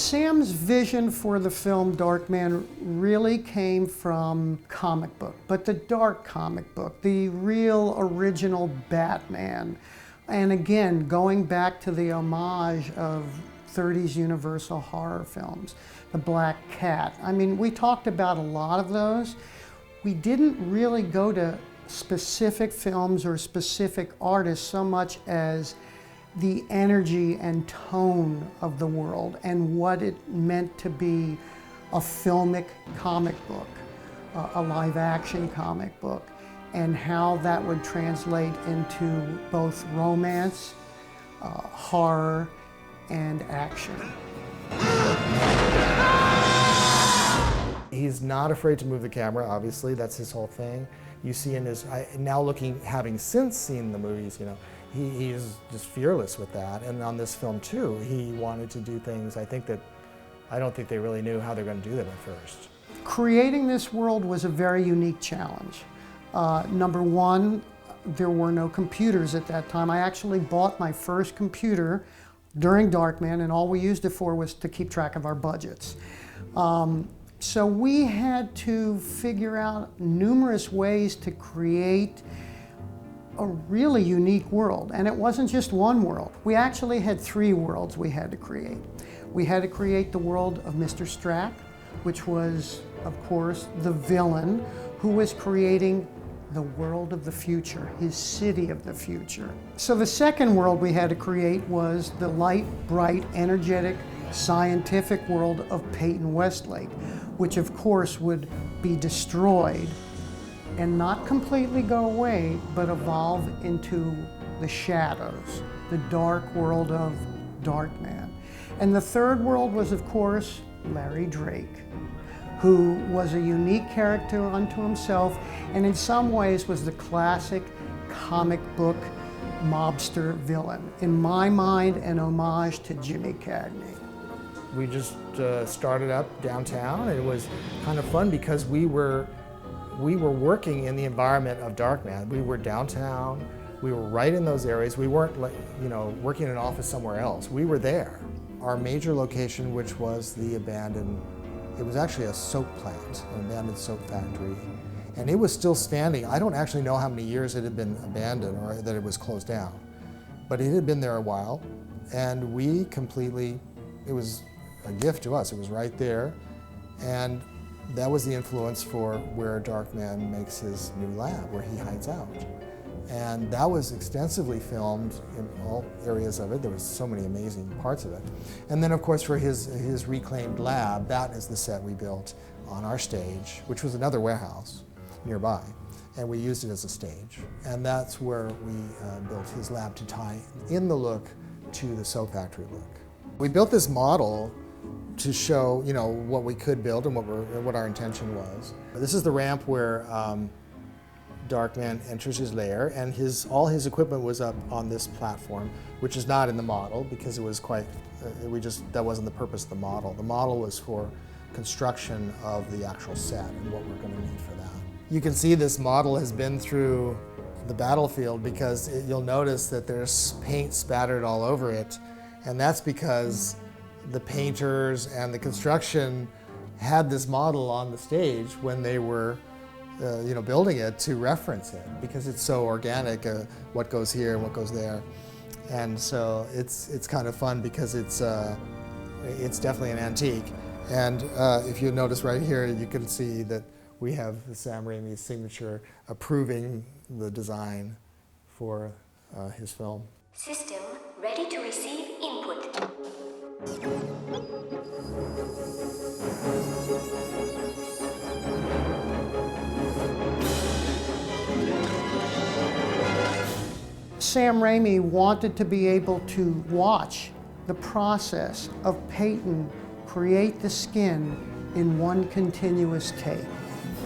Sam's vision for the film Darkman really came from comic book, but the dark comic book, the real original Batman. And again, going back to the homage of 30s Universal horror films, the Black Cat. I mean, we talked about a lot of those. We didn't really go to specific films or specific artists so much as the energy and tone of the world and what it meant to be a filmic comic book, a live action comic book, and how that would translate into both romance, horror, and action. He's not afraid to move the camera, obviously, that's his whole thing. You see in his, now looking, having since seen the movies, you know, he's just fearless with that. And on this film too, he wanted to do things, I don't think they really knew how they're going to do them at first. Creating this world was a very unique challenge. Number one, there were no computers at that time. I actually bought my first computer during Darkman, and all we used it for was to keep track of our budgets. So we had to figure out numerous ways to create a really unique world. And it wasn't just one world. We actually had 3 worlds we had to create. We had to create the world of Mr. Strack, which was, of course, the villain who was creating the world of the future, his city of the future. So the second world we had to create was the light, bright, energetic, scientific world of Peyton Westlake, which of course would be destroyed and not completely go away, but evolve into the shadows, the dark world of Darkman. And the third world was, of course, Larry Drake, who was a unique character unto himself, and in some ways was the classic comic book mobster villain. In my mind, an homage to Jimmy Cagney. We just started up downtown, and it was kind of fun because we were working in the environment of Darkman. We were downtown, we were right in those areas. We weren't, like, you know, working in an office somewhere else. We were there. Our major location, which was the abandoned, it was actually a soap plant, an abandoned soap factory. And it was still standing. I don't actually know how many years it had been abandoned or that it was closed down. But it had been there a while, and we completely, it was a gift to us. It was right there. And that was the influence for where Darkman makes his new lab, where he hides out. And that was extensively filmed in all areas of it. There was so many amazing parts of it. And then, of course, for his reclaimed lab, that is the set we built on our stage, which was another warehouse nearby. And we used it as a stage. And that's where we built his lab to tie in the look to the soap factory look. We built this model to show, you know, what we could build and what our intention was. This is the ramp where Darkman enters his lair, and all his equipment was up on this platform, which is not in the model because it was quite, that wasn't the purpose of the model. The model was for construction of the actual set and what we're going to need for that. You can see this model has been through the battlefield because you'll notice that there's paint spattered all over it, and that's because the painters and the construction had this model on the stage when they were you know, building it to reference it because it's so organic, what goes here and what goes there. And so it's kind of fun because it's definitely an antique. And if you notice right here, you can see that we have Sam Raimi's signature approving the design for his film. System ready to receive input. Sam Raimi wanted to be able to watch the process of Peyton create the skin in one continuous take.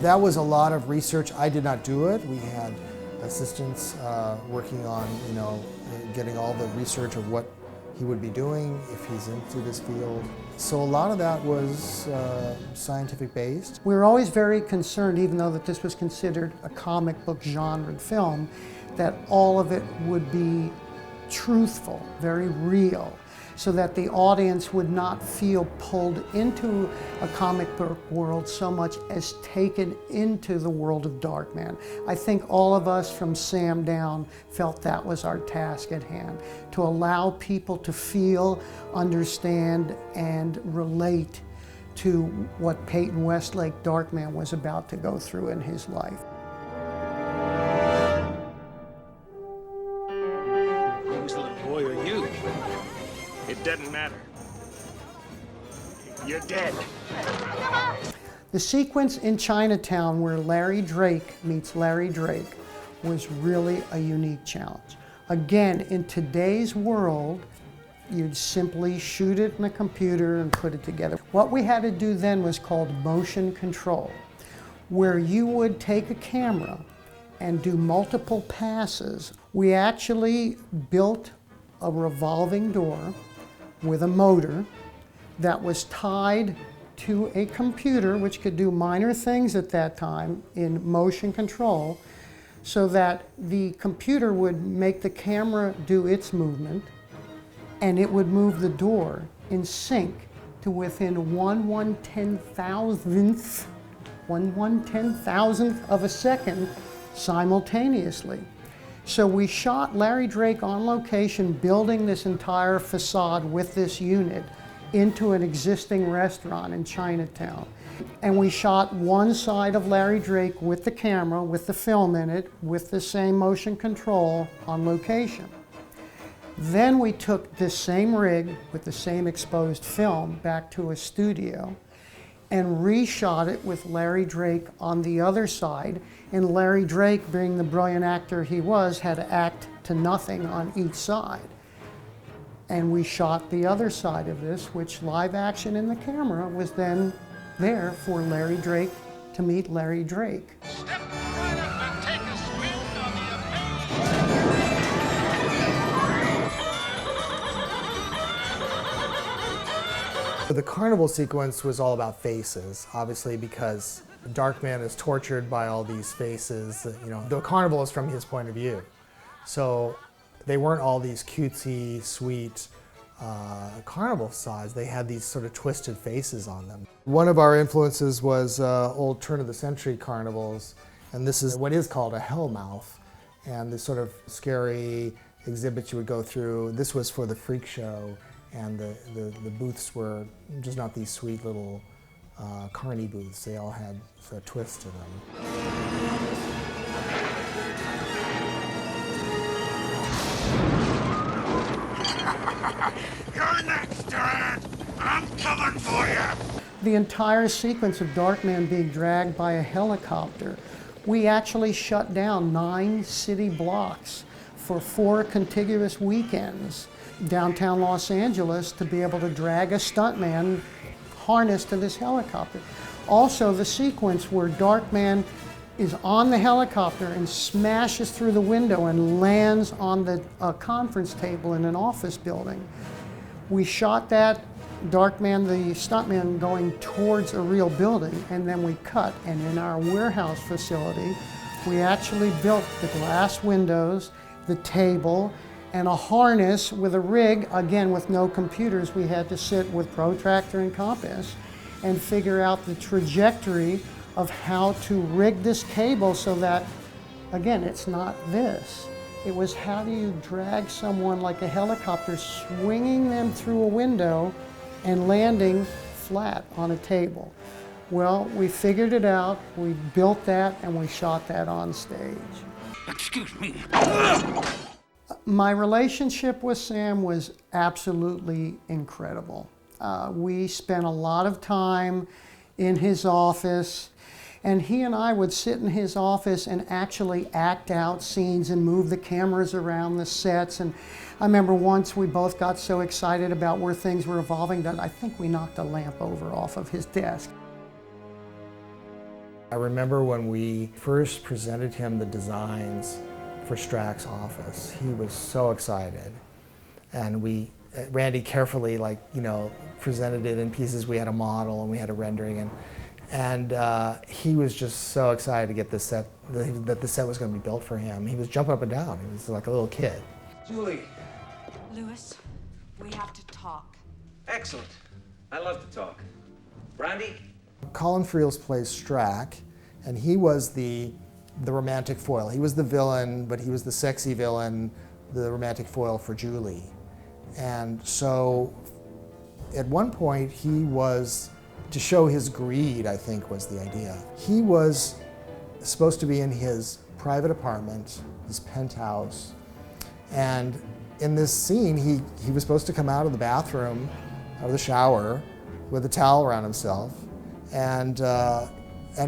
That was a lot of research. I did not do it. We had assistants working on, you know, getting all the research of what he would be doing if he's into this field. So a lot of that was scientific based. We were always very concerned, even though that this was considered a comic book genre film, that all of it would be truthful, very real, so that the audience would not feel pulled into a comic book world so much as taken into the world of Darkman. I think all of us from Sam down felt that was our task at hand, to allow people to feel, understand, and relate to what Peyton Westlake Darkman was about to go through in his life. Who's the little boy or you? It doesn't matter. You're dead. The sequence in Chinatown where Larry Drake meets Larry Drake was really a unique challenge. Again, in today's world, you'd simply shoot it in a computer and put it together. What we had to do then was called motion control, where you would take a camera and do multiple passes. We actually built a revolving door with a motor that was tied to a computer, which could do minor things at that time in motion control, so that the computer would make the camera do its movement, and it would move the door in sync to within 1/110,000th of a second simultaneously. So we shot Larry Drake on location building this entire facade with this unit into an existing restaurant in Chinatown. And we shot one side of Larry Drake with the camera, with the film in it, with the same motion control on location. Then we took this same rig with the same exposed film back to a studio and reshot it with Larry Drake on the other side. And Larry Drake, being the brilliant actor he was, had to act to nothing on each side. And we shot the other side of this, which live action in the camera was then there for Larry Drake to meet Larry Drake. Step right up and take a swing on the The carnival sequence was all about faces, obviously, because Darkman is tortured by all these faces. You know, the carnival is from his point of view. So they weren't all these cutesy, sweet carnival sides. They had these sort of twisted faces on them. One of our influences was old turn-of-the-century carnivals, and this is what is called a hellmouth, and this sort of scary exhibit you would go through. This was for the freak show, and the booths were just not these sweet little carny booths. They all had a twist to them. You're next, Durant. I'm coming for you. The entire sequence of Darkman being dragged by a helicopter, we actually shut down 9 city blocks for 4 contiguous weekends downtown Los Angeles to be able to drag a stuntman harnessed to this helicopter. Also, the sequence where Darkman is on the helicopter and smashes through the window and lands on the conference table in an office building. We shot that, Darkman, the stuntman, going towards a real building, and then we cut, and in our warehouse facility, we actually built the glass windows, the table, and a harness with a rig, again with no computers. We had to sit with protractor and compass and figure out the trajectory of how to rig this cable so that, again, it's not this. It was how do you drag someone like a helicopter, swinging them through a window and landing flat on a table. Well, we figured it out, we built that, and we shot that on stage. Excuse me. My relationship with Sam was absolutely incredible. We spent a lot of time in his office, and he and I would sit in his office and actually act out scenes and move the cameras around the sets. And I remember once we both got so excited about where things were evolving that I think we knocked a lamp over off of his desk. I remember when we first presented him the designs for Strack's office. He was so excited, and Randy carefully, presented it in pieces. We had a model and we had a rendering, and he was just so excited to get this set, that the set was going to be built for him. He was jumping up and down. He was like a little kid. Julie, Lewis, we have to talk. Excellent. I love to talk. Brandy? Colin Friels plays Strack, and he was the romantic foil. He was the villain, but he was the sexy villain, the romantic foil for Julie. And so at one point he was, to show his greed, I think was the idea, he was supposed to be in his private apartment, his penthouse, and in this scene he was supposed to come out of the bathroom, out of the shower, with a towel around himself, and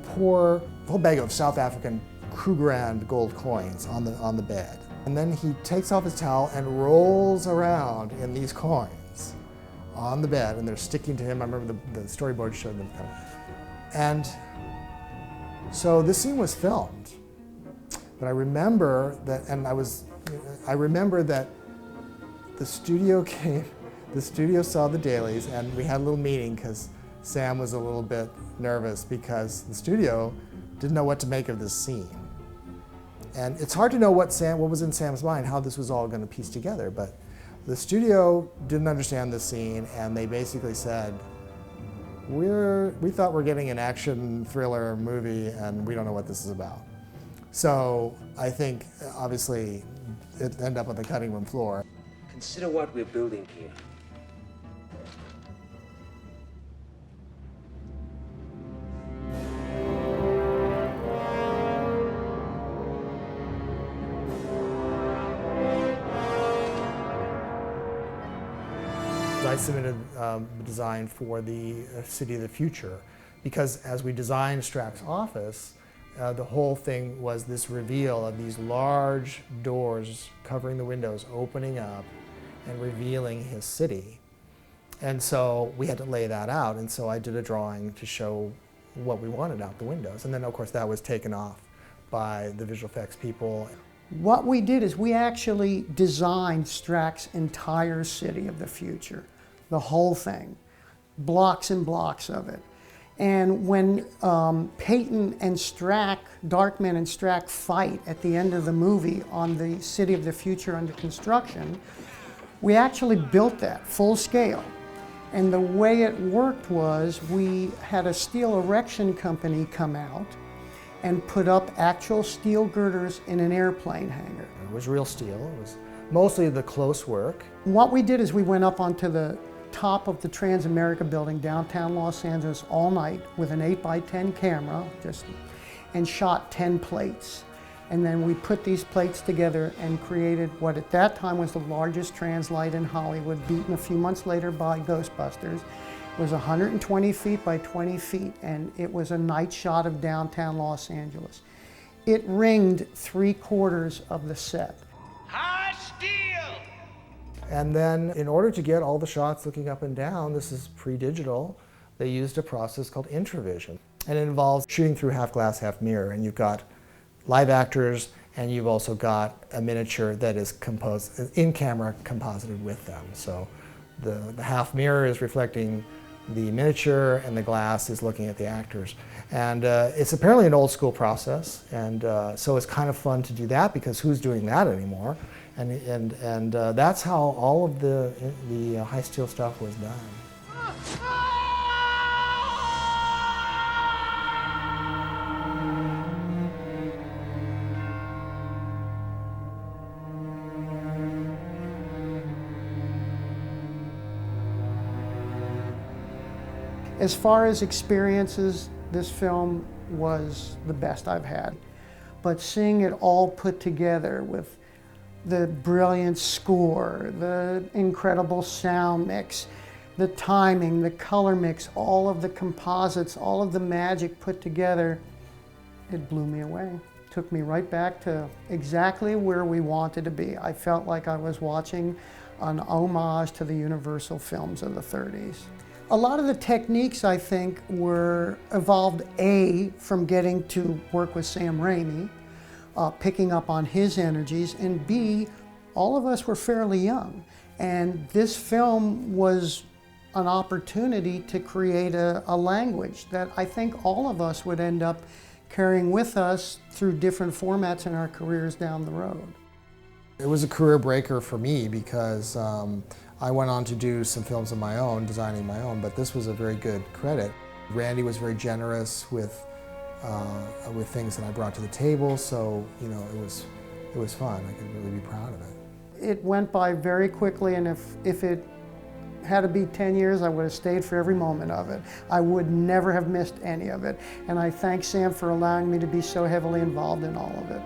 pour a whole bag of South African Krugerrand gold coins on the bed. And then he takes off his towel and rolls around in these coins on the bed, and they're sticking to him. I remember the storyboard showed them. And so this scene was filmed, but I remember that, I remember that the studio saw the dailies, and we had a little meeting because Sam was a little bit nervous because the studio didn't know what to make of this scene. And it's hard to know what was in Sam's mind, how this was all going to piece together, but the studio didn't understand the scene, and they basically said, we thought we're getting an action thriller movie, and we don't know what this is about. So I think, obviously, it ended up on the cutting room floor. Consider what we're building here. I submitted the design for the City of the Future because as we designed Strack's office, the whole thing was this reveal of these large doors covering the windows, opening up and revealing his city. And so we had to lay that out, and so I did a drawing to show what we wanted out the windows. And then of course that was taken off by the visual effects people. What we did is we actually designed Strack's entire City of the Future. The whole thing, blocks and blocks of it. And when Peyton and Strack, Darkman and Strack fight at the end of the movie on the City of the Future under construction, we actually built that full scale. And the way it worked was we had a steel erection company come out and put up actual steel girders in an airplane hangar. It was real steel. It was mostly the close work. What we did is we went up onto the top of the Transamerica building, downtown Los Angeles, all night with an 8x10 camera, and shot 10 plates. And then we put these plates together and created what at that time was the largest translight in Hollywood, beaten a few months later by Ghostbusters. It was 120 feet by 20 feet, and it was a night shot of downtown Los Angeles. It ringed 3/4 of the set. High steel! And then in order to get all the shots looking up and down, this is pre-digital, they used a process called intravision. And it involves shooting through half glass, half mirror, and you've got live actors, and you've also got a miniature that is composed, in-camera composited with them. So the half mirror is reflecting the miniature, and the glass is looking at the actors. And it's apparently an old school process, and so it's kind of fun to do that because who's doing that anymore? And that's how all of the high steel stuff was done. As far as experiences, this film was the best I've had. But seeing it all put together with the brilliant score, the incredible sound mix, the timing, the color mix, all of the composites, all of the magic put together, it blew me away. Took me right back to exactly where we wanted to be. I felt like I was watching an homage to the Universal films of the 30s. A lot of the techniques, I think, were evolved, A, from getting to work with Sam Raimi, picking up on his energies, and B, all of us were fairly young. And this film was an opportunity to create a language that I think all of us would end up carrying with us through different formats in our careers down the road. It was a career breaker for me because I went on to do some films of my own, designing my own, but this was a very good credit. Randy was very generous with things that I brought to the table, so you know it was fun. I could really be proud of it. It went by very quickly, and if it had to be 10 years, I would have stayed for every moment of it. I would never have missed any of it, and I thank Sam for allowing me to be so heavily involved in all of it.